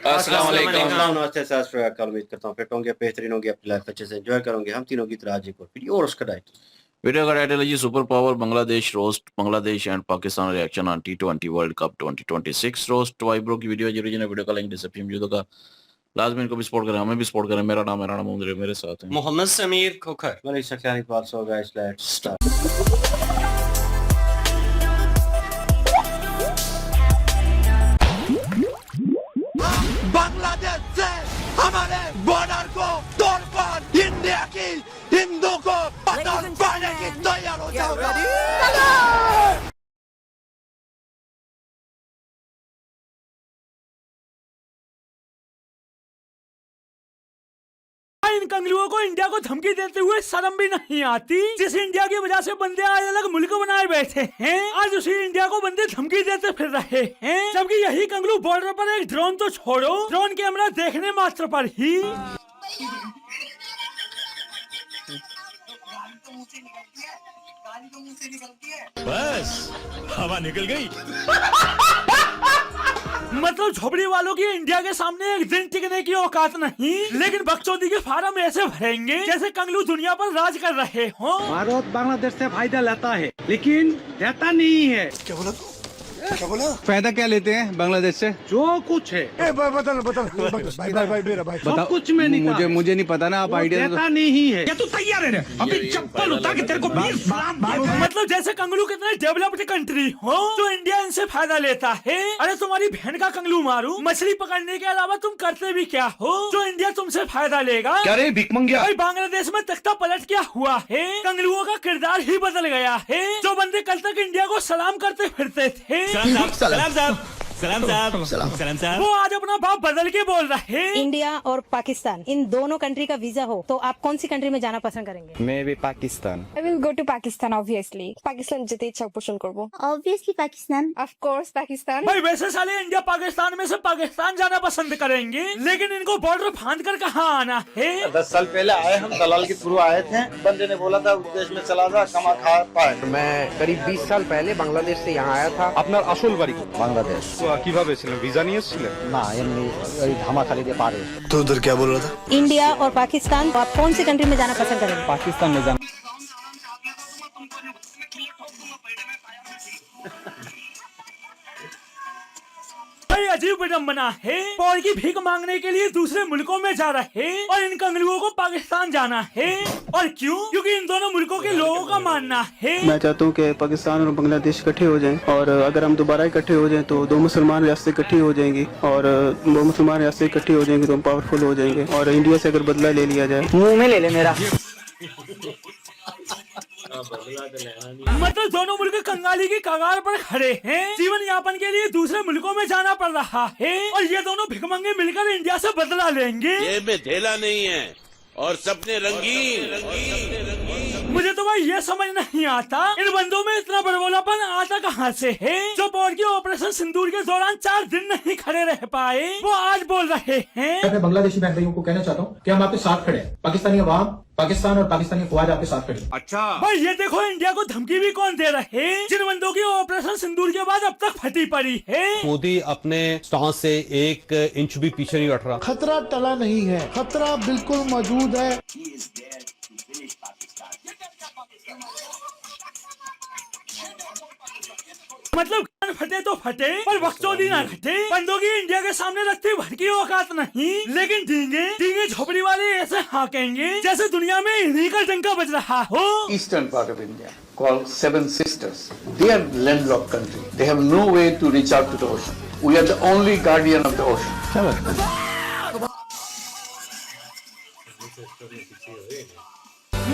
अस्सलाम वालेकुम। नमस्ते सत श्री अकाल। उम्मीद करता हूँ फिट होंगे, बेहतरीन होंगे, अपनी लाइफ अच्छे से एंजॉय करोगे। हम तीनों की तरह आज एक और वीडियो और उसका टाइटल वीडियो का टाइटल है जी super power Bangladesh roast Bangladesh and Pakistan reaction on T20 world cup 2026 roast Vibro की वीडियो है जी। ओरिजिनल वीडियो का लिंक डिस्क्रिप्शन में होगा। लाजमी इनको भी सपोर्ट करें, हमें भी सपोर्ट करें। मेरा नाम है राणा मोहम्मद, मेरे साथ हैं मोहम्मद समीर खोखर। मलिक सख्यानी पास हो। Guys let's start. बांग्लादेश से हमारे बॉर्डर को तोड़कर इंडिया की हिंदू को पतन पाने की तैयार हो जाओ। इन कंगलुओं को इंडिया को धमकी देते हुए शर्म भी नहीं आती। जिस इंडिया की वजह से बंदे आज अलग मुल्क बनाए बैठे हैं, आज उसी इंडिया को बंदे धमकी देते फिर रहे हैं। जबकि यही कंगलू बॉर्डर पर एक ड्रोन तो छोड़ो, ड्रोन कैमरा देखने मात्र पर ही बस हवा निकल गई। मतलब झोपड़ी वालों की इंडिया के सामने एक दिन टिकने की औकात नहीं, लेकिन बकचोदी के फार्म ऐसे भरेंगे जैसे कंगलू दुनिया पर राज कर रहे हो। भारत बांग्लादेश से फायदा लेता है लेकिन देता नहीं है। क्या बोला तू? क्या बोला? फायदा क्या लेते हैं बांग्लादेश से? जो कुछ है। बता भाई मेरा भाई सब कुछ में नहीं, मुझे नहीं पता ना। आप आइडिया देता नहीं है। तू तैयार है? अभी चप्पल उतार के तेरे को मतलब जैसे कंगलू कितने डेवलप्ड कंट्री हो जो इंडिया इनसे फायदा लेता है। अरे तुम्हारी बहन का कंगलू मारू, मछली पकड़ने के अलावा तुम करते भी क्या हो जो इंडिया तुमसे फायदा लेगा? क्या रे भिख मंगिया? भाई बांग्लादेश में तख्ता पलट क्या हुआ है, कंगलुओं का किरदार ही बदल गया है। जो बंदे कल तक इंडिया को सलाम करते फिरते थे, सलाम साहब। वो आज अपना बाप बदल के बोल रहे हैं। इंडिया और पाकिस्तान इन दोनों कंट्री का वीजा हो तो आप कौन सी कंट्री में जाना पसंद करेंगे? मैं भी Pakistan. I will go to Pakistan obviously. Pakistan যেতে ইচ্ছা পোষণ করব। Obviously Pakistan. Of course Pakistan. भाई वैसे साले इंडिया पाकिस्तान में से पाकिस्तान जाना पसंद करेंगे, लेकिन इनको बॉर्डर फांद कर कहाँ आना है? 10 साल पहले आए हम, दलाल के थ्रू आए थे। बंदे ने बोला था विदेश में चला जा, कमा खा पाए। मैं करीब 20 साल पहले बांग्लादेश से यहाँ आया था। আপনার আসল বাড়ি বাংলাদেশ। কিভাবে ছিলেন? ভিসা নিয়ে এসেছিলেন? ना एमनी धामाखाली दे पारे। तू उधर क्या बोल रहा था? इंडिया और पाकिस्तान, तो आप कौन सी कंट्री में जाना पसंद करेंगे? पाकिस्तान में जाना। भाई अजीब विडम्बना है, पौर की भीख मांगने के लिए दूसरे मुल्कों में जा रहे हैं और इन कंगलुओं को पाकिस्तान जाना है। और क्यों? क्योंकि इन दोनों मुल्कों के लोगों का मानना है। मैं चाहता हूँ कि पाकिस्तान और बांग्लादेश इकट्ठे हो जाएं, और अगर हम दोबारा इकट्ठे हो जाएं तो दो मुसलमान रियासतें इकट्ठी हो जाएंगी, और दो मुसलमान रियासतें इकट्ठी हो जाएंगी तो हम पावरफुल हो जाएंगे। और इंडिया से अगर बदला ले लिया जाए, मुंह में ले ले मेरा। मतलब दोनों मुल्क कंगाली की कगार पर खड़े हैं, जीवन यापन के लिए दूसरे मुल्कों में जाना पड़ रहा है, और ये दोनों भिखमंगे मिलकर इंडिया से बदला लेंगे। ये में धेला नहीं है और सपने रंगीन। मुझे तो भाई ये समझ नहीं आता, इन बंदों में इतना बड़बोलापन आता कहाँ से है? जो पौर की ऑपरेशन सिंदूर के दौरान 4 दिन नहीं खड़े रह पाए, वो आज बोल रहे हैं। मैं बांग्लादेशी बहन भाइयों को कहना चाहता हूँ कि हम आपके साथ खड़े हैं। पाकिस्तानी अवाम, पाकिस्तान और पाकिस्तानी फौज आपके साथ खड़ी। अच्छा भाई ये देखो इंडिया को धमकी भी कौन दे रहे हैं, जिन बंदों की ऑपरेशन सिंदूर के बाद अब तक फटी पड़ी है। मोदी अपने स्टांस से 1 इंच भी पीछे नहीं हट रहा। खतरा टला नहीं है, खतरा बिल्कुल मौजूद है। मतलब कान फटे तो फटे पर बकचोदी ना घटे। बंदों की इंडिया के सामने रखते भर की औकात नहीं, लेकिन डींगे झोपड़ी वाले ऐसे हाकेंगे जैसे दुनिया में इन्हीं का डंका बज रहा हो। Eastern part of India, called Seven Sisters. They are landlocked country. They have no way to reach out to the ocean. We are the only guardian of the ocean.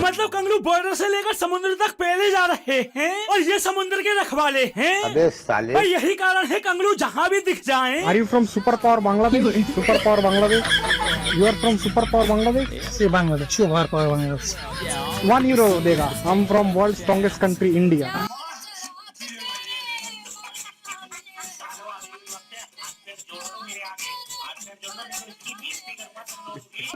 मतलब कंगलू बॉर्डर से लेकर समुद्र तक पहले जा रहे हैं और ये समुद्र के रखवाले हैं। अबे साले। भाई यही कारण है कंगलू जहाँ भी दिख जाएं। Are you from super power Bangladesh? Super power Bangladesh? You are from super power Bangladesh? See Bangladesh. Super power Bangladesh. €1 देगा। I'm from world's strongest country India.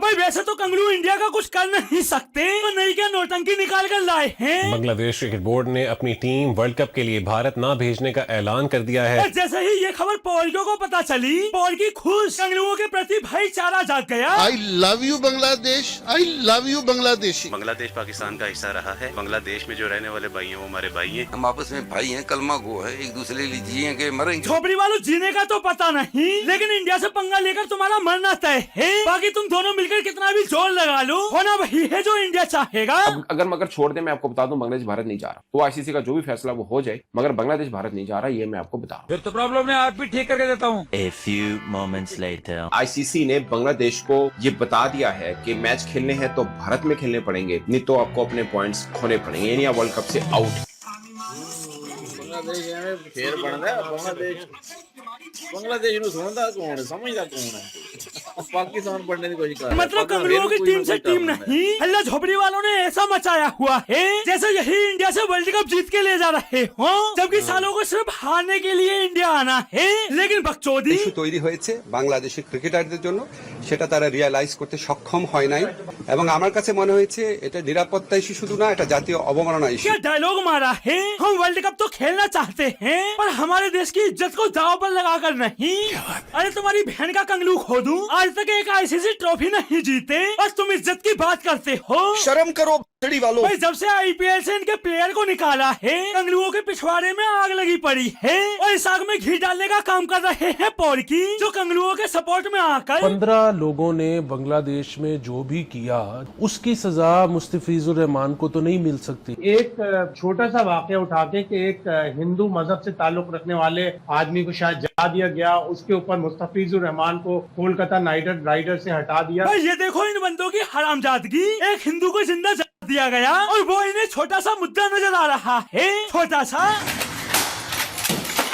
भाई वैसे तो कंगलू इंडिया का कुछ कर नहीं सकते तो नई क्या नौटंकी निकाल कर लाए हैं। बांग्लादेश क्रिकेट बोर्ड ने अपनी टीम वर्ल्ड कप के लिए भारत ना भेजने का ऐलान कर दिया है। जैसे ही ये खबर पोर्कियों को पता चली, पोर्की खुश, कंगलुओं के प्रति भाईचारा जाग गया। I love you Bangladesh, I love you Bangladeshi. Bangladesh Pakistan का हिस्सा रहा है। बांग्लादेश में जो रहने वाले भाई हैं वो हमारे भाई हैं। हम आपस में भाई हैं, कलमा गो है, एक दूसरे के लिए जिए के मरेंगे। झोपड़ी वालों जीने का तो पता नहीं, लेकिन इंडिया से पंगा लेकर तुम्हारा मरना तय है। बाकी तुम दोनों मिलकर कितना भी जोर लगा लो, होना वही है जो इंडिया चाहेगा। अगर मगर छोड़ दे, मैं आपको बता दूं बांग्लादेश भारत नहीं जा रहा। तो आईसीसी का जो भी फैसला वो हो जाए, मगर बांग्लादेश भारत नहीं जा रहा, ये मैं आपको बता रहा हूं। फिर तो प्रॉब्लम है, आप भी ठीक करके देता हूँ। A few moments later. ICC ने बांग्लादेश को ये बता दिया है कि मैच खेलने हैं तो भारत में खेलने पड़ेंगे, नहीं तो आपको अपने पॉइंट्स खोने पड़ेंगे, यानी आप वर्ल्ड कप से आउट। बांग्लादेश नु सुनदा कौन है, समझदा कौन है। पाकिस्तान पढ़ने की कोशिश कर रहा है। मतलब कंगलुओं की टीम से टीम नहीं, हल्ला झोपड़ी वालों ने ऐसा मचाया हुआ है जैसे यही इंडिया से वर्ल्ड कप जीत के ले जा रहे हो, जबकि सालों को सिर्फ हारने के लिए इंडिया आना है। लेकिन बकचोदी তৈরি হয়েছে বাংলাদেশের ক্রিকেটারদের জন্য, সেটা তারা রিয়ালাইজ করতে সক্ষম হয় নাই এবং আমার কাছে মনে হয়েছে এটা নিরাপত্তা ইস্যু শুধু না, এটা জাতীয় অবমাননা ইস্যু। क्या डायलॉग मारा है, हम वर्ल्ड कप तो खेलना चाहते हैं पर हमारे देश की इज्जत को दांव पर लगाकर नहीं। अरे तुम्हारी बहन का कंगलू खो दूं, आज तक एक आईसीसी ट्रॉफी नहीं जीते, बस तुम इज्जत की बात करते हो। शर्म करो वालों। भाई जब से आईपीएल से इनके प्लेयर को निकाला है, कंगलुओं के पिछवाड़े में आग लगी पड़ी है और इस आग में घी डालने का काम कर रहे हैं पोर्की, जो कंगलुओं के सपोर्ट में आकर 15 लोगों ने बांग्लादेश में जो भी किया उसकी सजा मुस्तफिजुर रहमान को तो नहीं मिल सकती। एक छोटा सा वाकया उठा के कि एक हिंदू मजहब से ताल्लुक रखने वाले आदमी को शायद जला दिया गया, उसके ऊपर मुस्तफिजुर रहमान को कोलकाता नाइट राइडर से हटा दिया। भाई ये देखो इन बंदों की हरामजादगी, एक हिंदू को जिंदा दिया गया और वो इन्हें छोटा सा मुद्दा नजर आ रहा है, छोटा सा।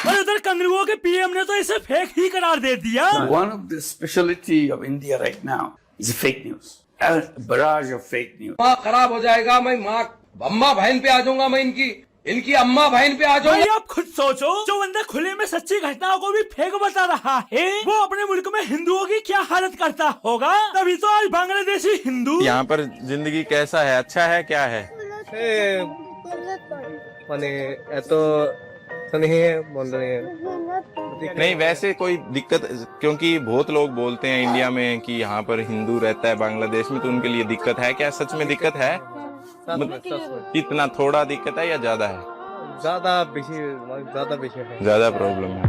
और उधर कंगलुओं के पीएम ने तो इसे फेक ही करार दे दिया। One of the specialty of India right now is fake news. A barrage of fake news. माँ खराब हो जाएगा, मैं माँ अम्मा बहन पे आ जाऊंगा, मैं इनकी अम्मा बहन पे आ जाऊंगा। आप खुद सोचो, जो बंदा खुले में सच्ची घटनाओं को भी फेक बता रहा है, वो अपने मुल्क में हिंदुओं की क्या हालत करता होगा। तभी तो आज बांग्लादेशी हिंदू यहाँ पर जिंदगी कैसा है, अच्छा है, क्या है? नहीं वैसे कोई दिक्कत, क्योंकि बहुत लोग बोलते हैं इंडिया में कि यहाँ पर हिंदू रहता है बांग्लादेश में, तो उनके लिए दिक्कत है क्या? सच में दिक्कत है? कितना, थोड़ा दिक्कत है या ज्यादा है? ज्यादा प्रॉब्लम है।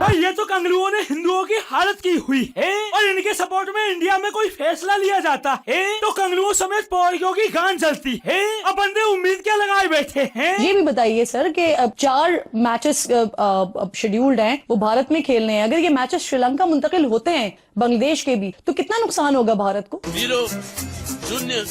भाई ये तो कंगलुओं ने हिंदुओं की हालत की हुई है और इनके सपोर्ट में इंडिया में कोई फैसला लिया जाता है तो कंगलुओं समेत पोर्कियों की गांड जलती है। अब बंदे उम्मीद क्या लगाए बैठे हैं। ये भी बताइए सर कि अब 4 मैचेस शेड्यूल्ड हैं, वो भारत में खेलने हैं। अगर ये मैचेस श्रीलंका मुंतकिल होते हैं बांग्लादेश के भी, तो कितना नुकसान होगा भारत को? 0, 0,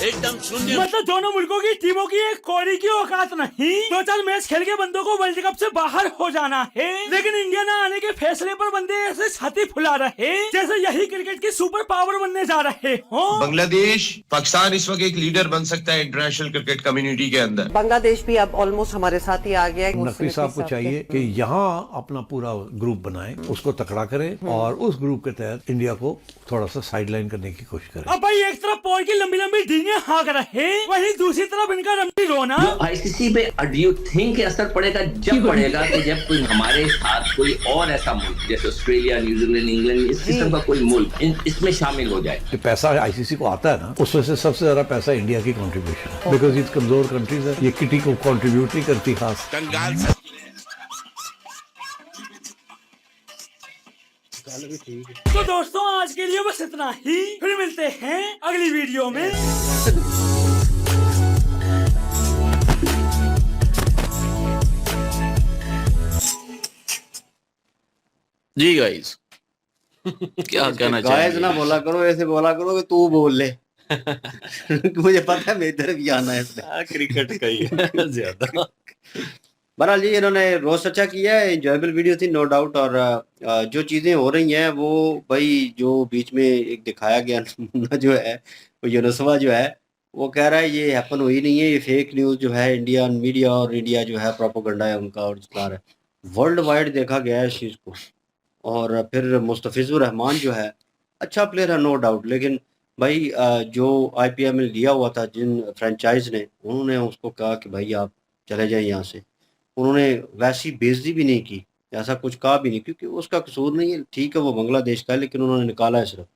एकदम शून्य। मतलब दोनों मुल्कों की टीमों की एक कौड़ी की औकात नहीं। 2-4 मैच खेल के बंदों को वर्ल्ड कप से बाहर हो जाना है, लेकिन इंडिया न आने के फैसले पर बंदे ऐसे छाती फुला रहे जैसे यही क्रिकेट की सुपर पावर बनने जा रहे हो। बांग्लादेश, पाकिस्तान इस वक्त एक लीडर बन सकता है इंटरनेशनल क्रिकेट कम्युनिटी के अंदर। बांग्लादेश भी अब ऑलमोस्ट हमारे साथ ही आ गया है। नकवी साहब को चाहिए कि यहाँ अपना पूरा ग्रुप बनाए, उसको तकड़ा करे और उस ग्रुप के तहत इंडिया को थोड़ा सा साइडलाइन करने की कोशिश करे। अब भाई एक तरफ पोर की लंबी लंबी डींगे हाँक रहे, वहीं दूसरी तरफ इनका रंडी रोना। आईसीसी पे डू यू थिंक असर पड़ेगा? जब पड़ेगा तो जब कोई हमारे साथ कोई और ऐसा मुल्क जैसे ऑस्ट्रेलिया, न्यूजीलैंड, इंग्लैंड, इस किस्म का कोई मुल्क इसमें शामिल हो जाए। जो पैसा आईसीसी को आता है ना, उसमें से सबसे ज्यादा पैसा इंडिया की कंट्रीब्यूशन, बिकॉज ये कमजोर कंट्रीज है, ये किटी को कंट्रीब्यूट नहीं करती खास। तो दोस्तों आज के लिए बस इतना ही, फिर मिलते हैं अगली वीडियो में। जी गाइस क्या कहना चाहिए? गाइस ना बोला करो, ऐसे बोला करो कि तू बोल ले। मुझे पता है मेरी तरफ भी आना है इसमें। क्रिकेट का ही है ज्यादा। बहरहाल जी इन्होंने रोस्ट अच्छा किया है, एंजॉयबल वीडियो थी नो डाउट। और जो चीज़ें हो रही हैं वो भाई जो बीच में एक दिखाया गया नमूना जो है वो यूनुसवा जो है वो कह रहा है ये हैपन हुई नहीं है, ये फेक न्यूज़ जो है इंडियन मीडिया और इंडिया जो है प्रोपोगंडा है उनका और चला रहा है। वर्ल्ड वाइड देखा गया है इस चीज़ को और फिर मुस्तफिजुर रहमान जो है अच्छा प्लेयर है नो डाउट, लेकिन भाई जो आईपीएल में लिया हुआ था जिन फ्रेंचाइज ने, उन्होंने उसको कहा कि भाई आप चले जाए यहाँ से। उन्होंने वैसी बेइज्जती भी नहीं की, ऐसा कुछ कहा भी नहीं, क्योंकि उसका कसूर नहीं है, ठीक है वो बांग्लादेश का है, लेकिन उन्होंने निकाला है सिर्फ,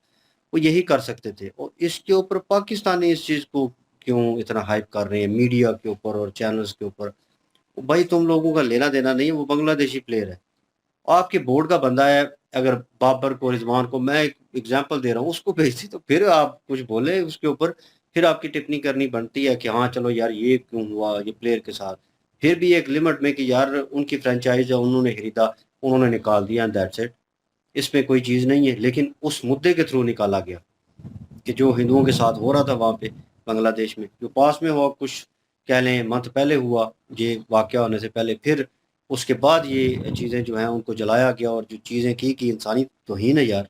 वो यही कर सकते थे। और इसके ऊपर पाकिस्तानी इस चीज़ को क्यों इतना हाइप कर रहे हैं मीडिया के ऊपर और चैनल्स के ऊपर? भाई तुम लोगों का लेना देना नहीं है, वो बांग्लादेशी प्लेयर है, आपके बोर्ड का बंदा है। अगर बाबर को, रिजवान को, मैं एक एग्जांपल दे रहा हूँ, उसको भेजती तो फिर आप कुछ बोले उसके ऊपर, फिर आपकी टिप्पणी करनी बनती है कि हाँ चलो यार ये क्यों हुआ ये प्लेयर के साथ। फिर भी एक लिमिट में कि यार उनकी फ्रेंचाइज है, उन्होंने खरीदा, उन्होंने निकाल दिया, दैट्स इट, इसमें कोई चीज़ नहीं है। लेकिन उस मुद्दे के थ्रू निकाला गया कि जो हिंदुओं के साथ हो रहा था वहाँ पे बांग्लादेश में, जो पास में हुआ, कुछ कह लें मंथ पहले हुआ ये वाक़या होने से पहले, फिर उसके बाद ये चीज़ें जो हैं उनको जलाया गया, और जो चीज़ें की इंसानी तौहीन है यार।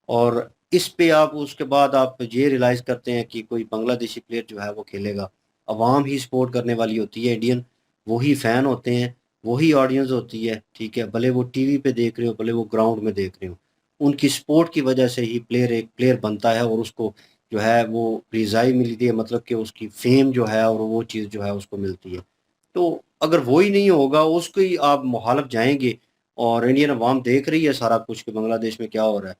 और इस पे आप उसके बाद आप ये रियलाइज़ करते हैं कि कोई बांग्लादेशी प्लेयर जो है वो खेलेगा, अवाम ही सपोर्ट करने वाली होती है, इंडियन वही फ़ैन होते हैं, वही ऑडियंस होती है, ठीक है, भले वो टीवी पे देख रहे हो, भले वो ग्राउंड में देख रहे हो, उनकी सपोर्ट की वजह से ही प्लेयर एक प्लेयर बनता है, और उसको जो है वो रिज़ाई मिलती है, मतलब कि उसकी फेम जो है और वो चीज़ जो है उसको मिलती है। तो अगर वो ही नहीं होगा, उसको ही आप मुखालफ जाएंगे, और इंडियन अवाम देख रही है सारा कुछ कि बांग्लादेश में क्या हो रहा है,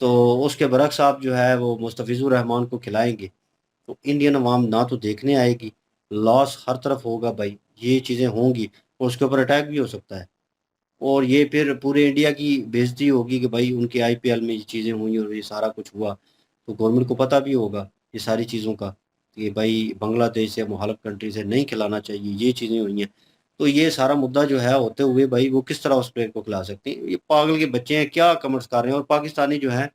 तो उसके बरक्स आप जो है वो मुस्तफिजुर रहमान को खिलाएंगे, तो इंडियन अवाम ना तो देखने आएगी, लॉस हर तरफ होगा भाई, ये चीज़ें होंगी, और उसके ऊपर अटैक भी हो सकता है, और ये फिर पूरे इंडिया की बेइज्जती होगी कि भाई उनके आईपीएल में ये चीज़ें हुई और ये सारा कुछ हुआ। तो गवर्नमेंट को पता भी होगा ये सारी चीज़ों का कि भाई बांग्लादेश या मुखालिफ कंट्री से नहीं खिलाना चाहिए, ये चीज़ें हुई हैं। तो ये सारा मुद्दा जो है होते हुए भाई वो किस तरह उस प्लेयर को खिला सकते हैं? ये पागल के बच्चे हैं, क्या कमेंट्स कर रहे हैं। और पाकिस्तानी जो है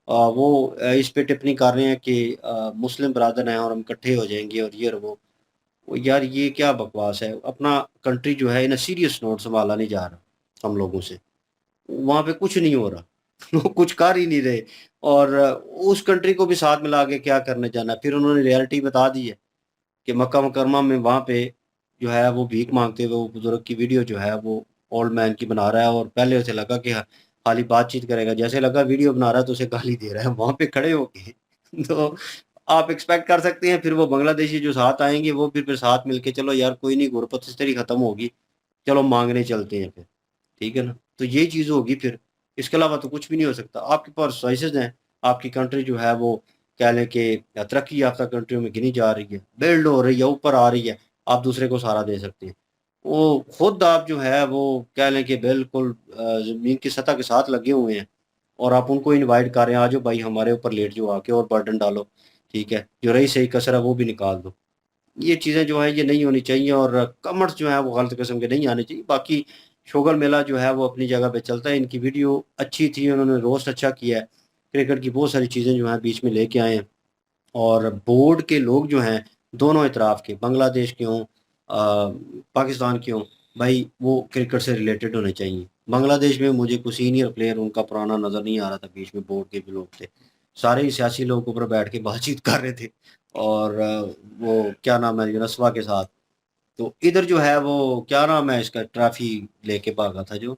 वो इस पे टिप्पणी कर रहे हैं कि मुस्लिम बरादर हैं और हम इकट्ठे हो जाएंगे और ये और वो यार ये क्या बकवास है। अपना कंट्री जो है इन सीरियस नोट संभाला नहीं जा रहा हम लोगों से, वहाँ पे कुछ नहीं हो रहा वो कुछ कर ही नहीं रहे, और उस कंट्री को भी साथ मिला के क्या करने जाना। फिर उन्होंने रियलिटी बता दी है कि मक्का मुकरमा में वहाँ पे जो है वो भीख मांगते हुए वो बुजुर्ग की वीडियो जो है वो ओल्ड मैन की बना रहा है, और पहले उसे लगा कि खाली बातचीत करेगा, जैसे लगा वीडियो बना रहा है तो उसे गाली दे रहा है वहाँ पे खड़े होके तो आप एक्सपेक्ट कर सकते हैं फिर वो बांग्लादेशी जो साथ आएंगे वो फिर साथ मिलके चलो यार कोई नहीं, गुरबत इस तरह खत्म होगी, चलो मांगने चलते हैं फिर, ठीक है ना। तो ये चीज़ होगी फिर, इसके अलावा तो कुछ भी नहीं हो सकता। आपके पास चॉइसेस हैं, आपकी कंट्री जो है वो कह लें कि तरक्की याफ्ता कंट्रियों में गिनी जा रही है, बिल्ड हो रही है, ऊपर आ रही है, आप दूसरे को सहारा दे सकते हैं। वो खुद आप जो है वो कह लें कि बिल्कुल ज़मीन की सतह के साथ लगे हुए हैं, और आप उनको इनवाइट कर रहे हैं, आज भाई हमारे ऊपर लेट जो आके और बर्डन डालो, ठीक है, जो रही सही कसर है वो भी निकाल दो। ये चीज़ें जो है ये नहीं होनी चाहिए, और कमेंट्स जो है वो गलत किस्म के नहीं आने चाहिए। बाकी शोगल मेला जो है वो अपनी जगह पे चलता है, इनकी वीडियो अच्छी थी, उन्होंने रोस्ट अच्छा किया है, क्रिकेट की बहुत सारी चीज़ें जो हैं बीच में लेके आए हैं, और बोर्ड के लोग जो हैं दोनों इतराफ़ के, बांग्लादेश के हों पाकिस्तान के हों, भाई वो क्रिकेट से रिलेटेड होने चाहिए। बांग्लादेश में मुझे कोई सीनियर प्लेयर उनका पुराना नज़र नहीं आ रहा था, बीच में बोर्ड के भी लोग थे, सारे ही सियासी लोग ऊपर बैठ के बातचीत कर रहे थे, और वो क्या नाम है यूनस्वा के साथ, तो इधर जो है वो क्या नाम है इसका ट्रॉफी लेके भागा था जो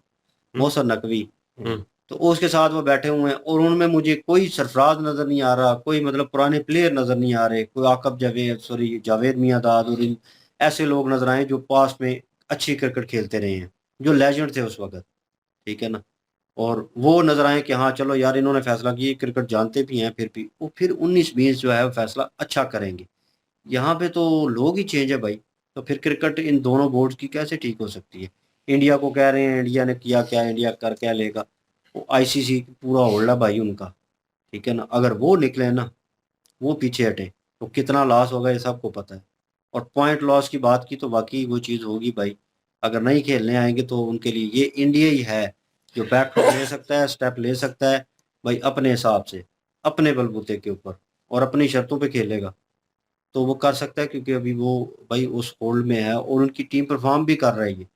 मोहसन नकवी, तो उसके साथ वो बैठे हुए हैं, और उनमें मुझे कोई सरफराज नज़र नहीं आ रहा, कोई मतलब पुराने प्लेयर नज़र नहीं आ रहे, कोई आकब जावेद मियांदाद और इन ऐसे लोग नज़र आए जो पास में अच्छी क्रिकेट खेलते रहे हैं, जो लेजेंड थे उस वक्त, ठीक है ना। और वो नज़र आए कि हाँ चलो यार इन्होंने फैसला किया, क्रिकेट जानते भी हैं, फिर भी वो फिर 19-20 जो है वो फैसला अच्छा करेंगे। यहाँ पे तो लोग ही चेंज है भाई, तो फिर क्रिकेट इन दोनों बोर्ड्स की कैसे ठीक हो सकती है? इंडिया को कह रहे हैं इंडिया ने किया क्या, इंडिया कर क्या लेगा, वो आईसीसी पूरा होल्ड है भाई उनका, ठीक है ना। अगर वो निकले ना, वो पीछे हटे तो कितना लॉस होगा ये सबको पता है। और पॉइंट लॉस की बात की तो वाकई वो चीज़ होगी भाई, अगर नहीं खेलने आएंगे तो उनके लिए ये इंडिया ही है जो बैकफुट ले सकता है, स्टेप ले सकता है भाई अपने हिसाब से, अपने बलबूते के ऊपर, और अपनी शर्तों पे खेलेगा तो वो कर सकता है, क्योंकि अभी वो भाई उस होल्ड में है, और उनकी टीम परफॉर्म भी कर रही है।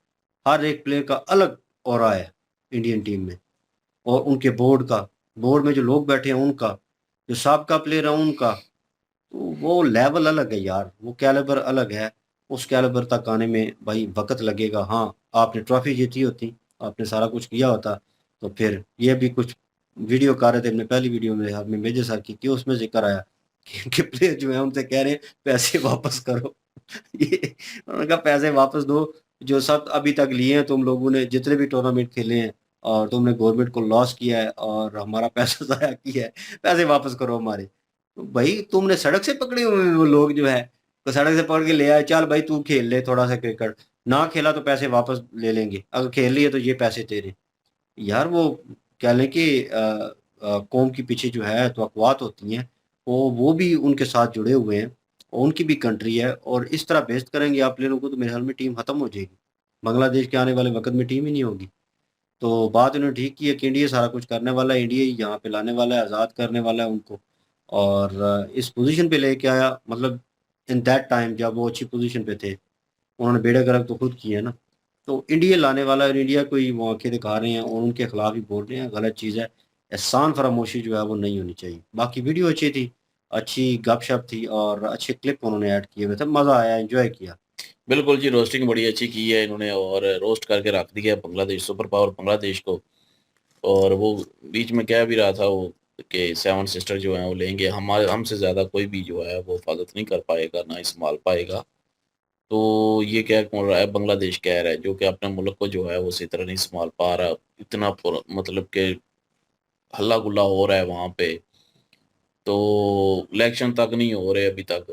हर एक प्लेयर का अलग ऑरा है इंडियन टीम में, और उनके बोर्ड में जो लोग बैठे हैं उनका, जो साबका प्लेयर है उनका, तो वो लेवल अलग है यार, वो कैलिबर अलग है। उस कैलिबर तक आने में भाई वक्त लगेगा। हाँ आपने ट्रॉफी जीती होती, आपने सारा कुछ किया होता, तो फिर ये भी कुछ वीडियो कर रहे थे, हमने पहली वीडियो में हमने मेजर सर की उसमें जिक्र आया कि प्लेयर जो है उनसे कह रहे हैं पैसे वापस करो। ये उन्होंने कहा पैसे वापस दो, जो सब अभी तक लिए हैं तुम लोगों ने, जितने भी टूर्नामेंट खेले हैं और तुमने गवर्नमेंट को लॉस किया है और हमारा पैसा ज़ाया किया है, पैसे वापस करो हमारे। तो भाई तुमने सड़क से पकड़े हुए हैं वो लोग जो है, तो सड़क से पकड़ के ले आए, चल भाई तू खेल ले थोड़ा सा क्रिकेट, ना खेला तो पैसे वापस ले लेंगे, अगर खेल लिए तो ये पैसे तेरे। यार वो कह लें कि कौम के पीछे जो है तवक्कुआत होती हैं, वो भी उनके साथ जुड़े हुए हैं, और उनकी भी कंट्री है, और इस तरह बेइज्जत करेंगे आप प्लेयरों को तो मेरे ख्याल में टीम खत्म हो जाएगी। बांग्लादेश के आने वाले वक्त में टीम ही नहीं होगी। तो बात उन्होंने ठीक की है कि इंडिया सारा कुछ करने वाला है, इंडिया ही यहाँ पे लाने वाला है, आज़ाद करने वाला है उनको, और इस पोजीशन पे लेके आया। मतलब इन दैट टाइम जब वो अच्छी पोजीशन पे थे, उन्होंने बेड़ा गर्क तो खुद किया है ना। तो इंडिया लाने वाला है, और इंडिया को ही वो आंखें दिखा रहे हैं और उनके खिलाफ ही बोल रहे हैं, गलत चीज़ है। एहसान फरामोशी जो है वो नहीं होनी चाहिए। बाकी वीडियो अच्छी थी, अच्छी गपशप थी और अच्छे क्लिप उन्होंने ऐड किए हुए थे, मज़ा आया, एंजॉय किया। बिल्कुल जी, रोस्टिंग बड़ी अच्छी की है इन्होंने और रोस्ट करके रख दिया है बांग्लादेश, सुपर पावर बांग्लादेश को। और वो बीच में कह भी रहा था वो कि 7 सिस्टर जो हैं वो लेंगे, हमारे हमसे ज़्यादा कोई भी जो है वो हिफाजत नहीं कर पाएगा, ना ही संभाल पाएगा। तो ये क्या कौन रहा है, बांग्लादेश कह रहा है, जो कि अपने मुल्क को जो है वो उसी तरह नहीं संभाल पा रहा। इतना मतलब कि हल्ला गुल्ला हो रहा है वहाँ पे, तो इलेक्शन तक नहीं हो रहे अभी तक,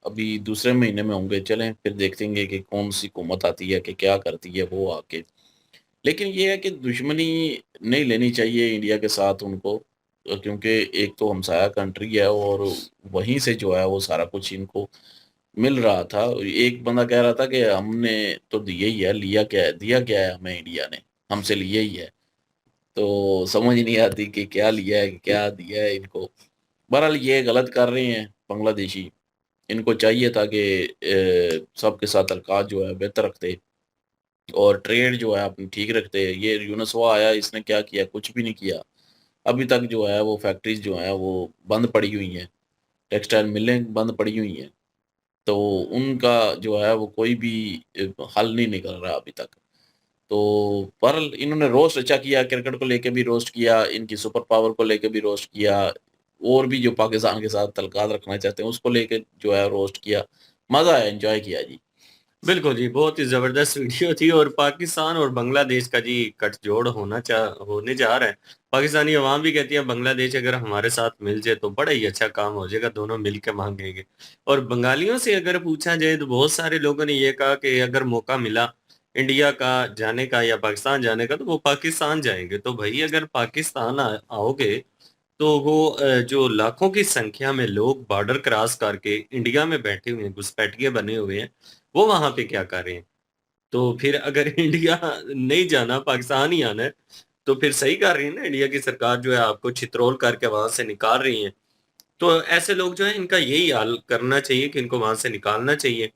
अभी दूसरे महीने में होंगे। चलें फिर देखेंगे कि कौन सी हुकूमत आती है कि क्या करती है वो आके। लेकिन ये है कि दुश्मनी नहीं लेनी चाहिए इंडिया के साथ उनको, क्योंकि एक तो हमसाया कंट्री है और वहीं से जो है वो सारा कुछ इनको मिल रहा था। एक बंदा कह रहा था कि हमने तो दिया ही है, लिया क्या है, दिया क्या है हमें इंडिया ने, हमसे लिया ही है। तो समझ नहीं आती कि क्या लिया है, क्या दिया है इनको। बहरहाल ये गलत कर रहे हैं बांग्लादेशी, इनको चाहिए था कि सबके साथ ताल्लुकात जो है बेहतर रखते और ट्रेड जो है अपनी ठीक रखते। ये यूनसवा आया, इसने क्या किया, कुछ भी नहीं किया। अभी तक जो है वो फैक्ट्रीज जो हैं वो बंद पड़ी हुई हैं, टेक्सटाइल मिलें बंद पड़ी हुई हैं, तो उनका जो है वो कोई भी हल नहीं निकल रहा अभी तक। तो पर इन्होंने रोस्ट अच्छा किया, क्रिकेट को लेके भी रोस्ट किया, इनकी सुपर पावर को लेके भी रोस्ट किया, और भी जो पाकिस्तान के साथ तल्लुकात रखना चाहते हैं उसको लेके जो है रोस्ट किया। मज़ा आया, एंजॉय किया जी। बिल्कुल जी, बहुत ही जबरदस्त वीडियो थी। और पाकिस्तान और बांग्लादेश का जी गठजोड़ होने जा रहा है। पाकिस्तानी अवाम भी कहती है बांग्लादेश अगर हमारे साथ मिल जाए तो बड़ा ही अच्छा काम हो जाएगा, दोनों मिल के मांगेंगे। और बंगालियों से अगर पूछा जाए तो बहुत सारे लोगों ने ये कहा कि अगर मौका मिला इंडिया का जाने का या पाकिस्तान जाने का तो वो पाकिस्तान जाएंगे। तो भाई अगर पाकिस्तान आओगे तो वो जो लाखों की संख्या में लोग बॉर्डर क्रॉस करके इंडिया में बैठे हुए हैं, घुसपैठिए बने हुए हैं, वो वहां पे क्या कर रहे हैं? तो फिर अगर इंडिया नहीं जाना, पाकिस्तान ही आना है, तो फिर सही कर रही है ना इंडिया की सरकार, जो है आपको छितरोल करके वहां से निकाल रही है। तो ऐसे लोग जो है इनका यही हाल करना चाहिए कि इनको वहां से निकालना चाहिए।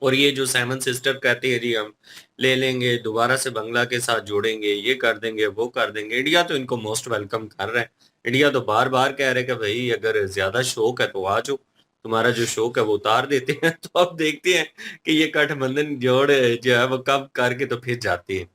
और ये जो 7 सिस्टर कहते हैं जी हम ले लेंगे, दोबारा से बंगला के साथ जोड़ेंगे, ये कर देंगे, वो कर देंगे, इंडिया तो इनको मोस्ट वेलकम कर रहा है। इंडिया तो बार बार कह रहे हैं कि भाई अगर ज्यादा शौक है तो आ जाओ, तुम्हारा जो शौक है वो उतार देते हैं। तो अब देखते हैं कि ये गठबंधन जोड़ जो है वो कब करके तो फिर जाती है।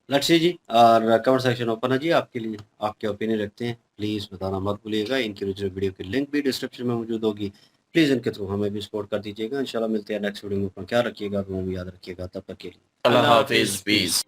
लेट्स सी जी, और कमेंट सेक्शन ओपन है जी आपके लिए, आपके ओपिनियन रखते हैं, प्लीज़ बताना मत भूलिएगा। इनकी ओरिजिनल वीडियो की लिंक भी डिस्क्रिप्शन में मौजूद होगी, प्लीज़ इनके थ्रू हमें भी सपोर्ट कर दीजिएगा। इंशाल्लाह मिलते हैं नेक्स्ट वीडियो में। अपना ख्याल रखिएगा, वो भी याद रखिएगा। तब तक के लिए अल्लाह हाफिज़, पीस।